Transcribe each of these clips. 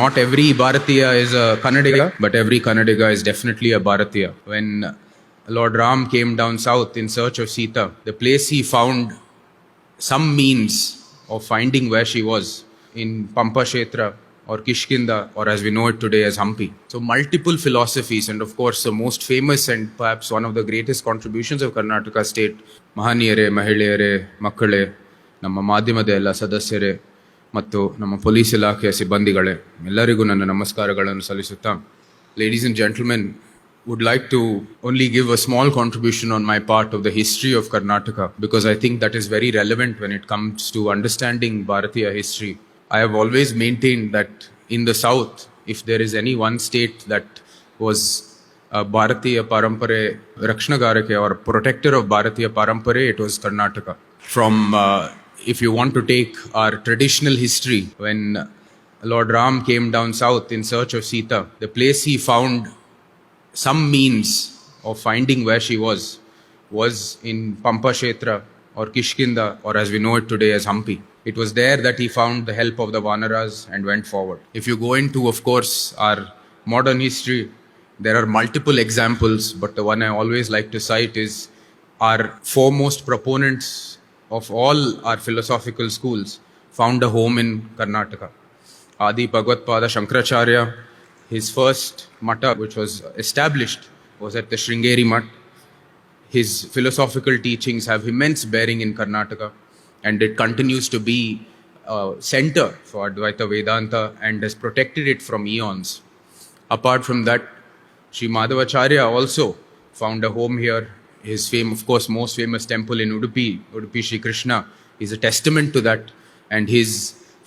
Not every Bharatiya is a Kannadiga, but every Kannadiga is definitely a Bharatiya. When Lord Ram came down south in search of Sita, the place he found some means of finding where she was in Pampa Kshetra or Kishkinda, or as we know it today as Hampi. So multiple philosophies, and of course the most famous and perhaps one of the greatest contributions of Karnataka state, Mahaniyare, Mahileyare, Makkale, ನಮ್ಮ ಮಾಧ್ಯಮದ ಎಲ್ಲ ಸದಸ್ಯರೇ ಮತ್ತು ನಮ್ಮ police ಇಲಾಖೆಯ ಸಿಬ್ಬಂದಿಗಳೇ, ಎಲ್ಲರಿಗೂ ನನ್ನ ನಮಸ್ಕಾರಗಳನ್ನು ಸಲ್ಲಿಸುತ್ತಾ, ladies and gentlemen, would like to only give a small contribution on my part of the history of Karnataka, because I think that is very relevant when it comes to understanding Bharatiya history. I have always maintained that in the south, if there is any one state that was Bharatiya Parampare Rakshnagarake or protector of Bharatiya Parampare, it was Karnataka. From if you want to take our traditional history, when Lord Ram came down south in search of Sita, the place he found some means of finding where she was in Pampa Kshetra or Kishkinda, or as we know it today as Hampi. It was there that he found the help of the Vanaras and went forward. If you go into, of course, our modern history, there are multiple examples, but the one I always like to cite is our foremost proponents of all our philosophical schools found a home in Karnataka. Adi Bhagavad-pada Shankaracharya, his first mata which was established was at the Sringeri Mutt. His philosophical teachings have immense bearing in Karnataka, and it continues to be a center for Advaita Vedanta and has protected it from eons. Apart from that, Sri Madhavacharya also found a home here. His of course, most famous temple in Udupi Sri Krishna, is a testament to that, and his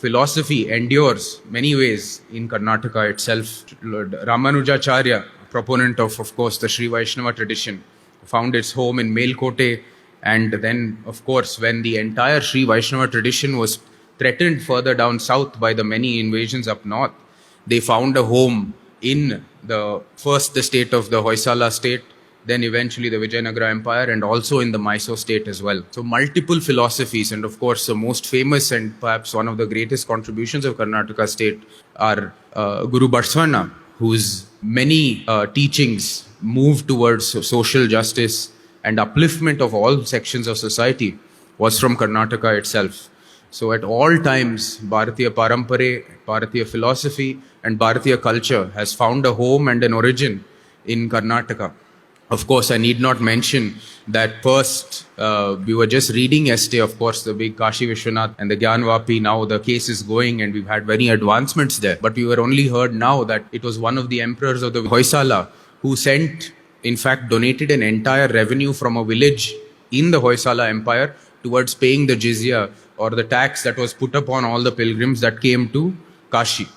philosophy endures many ways in Karnataka itself. Lord Ramanujacharya, proponent of course, the Sri Vaishnava tradition, found its home in Melkote, and then, of course, when the entire Sri Vaishnava tradition was threatened further down south by the many invasions up north, they found a home in the state of the Hoysala state, then eventually the Vijayanagara Empire, and also in the Mysore state as well. So multiple philosophies, and of course the most famous and perhaps one of the greatest contributions of Karnataka state are Guru Batswana, whose many teachings move towards social justice and upliftment of all sections of society, was from Karnataka itself. So at all times, Bharatiya Parampare, Bharatiya philosophy and Bharatiya culture has found a home and an origin in Karnataka. Of course, I need not mention that first, we were just reading yesterday, of course, the big Kashi Vishwanath and the Gyanvapi. Now the case is going and we've had very advancements there. But we were only heard now that it was one of the emperors of the Hoysala who in fact, donated an entire revenue from a village in the Hoysala Empire towards paying the jizya, or the tax that was put upon all the pilgrims that came to Kashi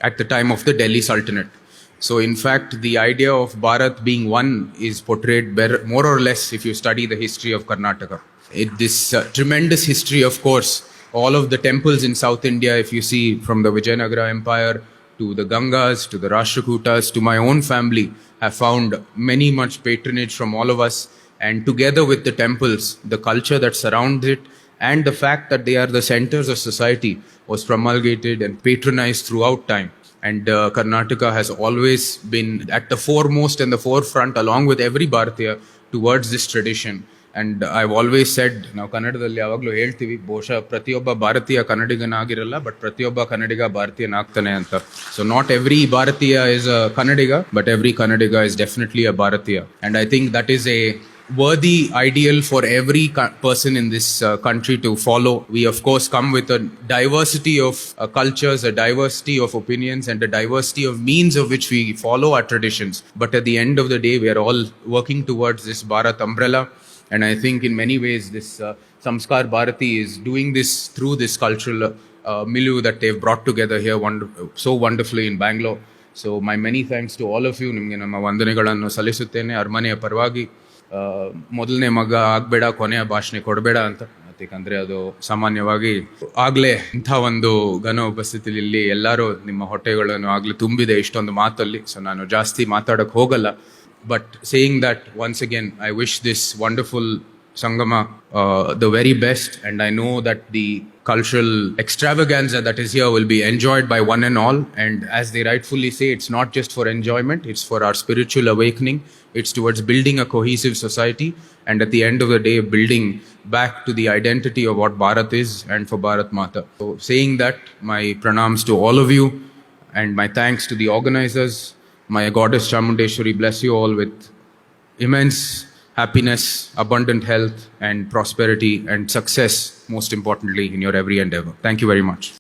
at the time of the Delhi Sultanate. So in fact, the idea of Bharat being one is portrayed better, more or less, if you study the history of Karnataka. This tremendous history, of course, all of the temples in South India, if you see from the Vijayanagara Empire to the Gangas, to the Rashtrakutas, to my own family, have found much patronage from all of us. And together with the temples, the culture that surrounds it, and the fact that they are the centers of society, was promulgated and patronized throughout time. And Karnataka has always been at the foremost and the forefront, along with every Bharatiya, towards this tradition. And I've always said, ನಾವು ಕನ್ನಡದಲ್ಲಿ ಯಾವಾಗಲೂ ಹೇಳ್ತೀವಿ, ಬಹುಶಃ ಪ್ರತಿಯೊಬ್ಬ ಭಾರತೀಯ ಕನ್ನಡಿಗನಾಗಿರಲ್ಲ, but ಪ್ರತಿಯೊಬ್ಬ ಕನ್ನಡಿಗ ಭಾರತೀಯನಾಗ್ತಾನೆ ಅಂತ. So not every Bharatiya is a Kannadiga, but every Kannadiga is definitely a Bharatiya. And I think that is a worthy ideal for every person in this country to follow. We of course come with a diversity of cultures, a diversity of opinions, and a diversity of means of which we follow our traditions. But at the end of the day, we are all working towards this Bharat umbrella. And I think in many ways this Samskar Bharati is doing this through this cultural milieu that they've brought together here so wonderfully in Bangalore. So my many thanks to all of you. ನಿಮಗೆ ನಮ್ಮ ವಂದನೆಗಳನ್ನು ಸಲ್ಲಿಸುತ್ತೇನೆ. ಅರಮನೆಯ ಪರವಾಗಿ ಮೊದಲನೇ ಮಗ ಆಗಬೇಡ, ಕೊನೆಯ ಭಾಷಣ ಕೊಡಬೇಡ ಅಂತ. ಯಾಕಂದರೆ ಅದು ಸಾಮಾನ್ಯವಾಗಿ ಆಗಲೇ ಇಂಥ ಒಂದು ಘನ ಉಪಸ್ಥಿತಿಯಲ್ಲಿ ಎಲ್ಲರೂ ನಿಮ್ಮ ಹೊಟ್ಟೆಗಳನ್ನು ಆಗಲೇ ತುಂಬಿದೆ ಇಷ್ಟೊಂದು ಮಾತಲ್ಲಿ. ಸೊ ನಾನು ಜಾಸ್ತಿ ಮಾತಾಡೋಕ್ಕೆ ಹೋಗಲ್ಲ. But saying that, once again, I wish this wonderful Sangama the very best, and I know that the cultural extravaganza that is here will be enjoyed by one and all. And as they rightfully say, it's not just for enjoyment, it's for our spiritual awakening, it's towards building a cohesive society, and at the end of the day, building back to the identity of what Bharat is and for Bharat Mata. So, saying that, my pranams to all of you, and my thanks to the organizers. My goddess Chamundeshwari bless you all with immense happiness, abundant health, and prosperity and success, most importantly, in your every endeavor. Thank you very much.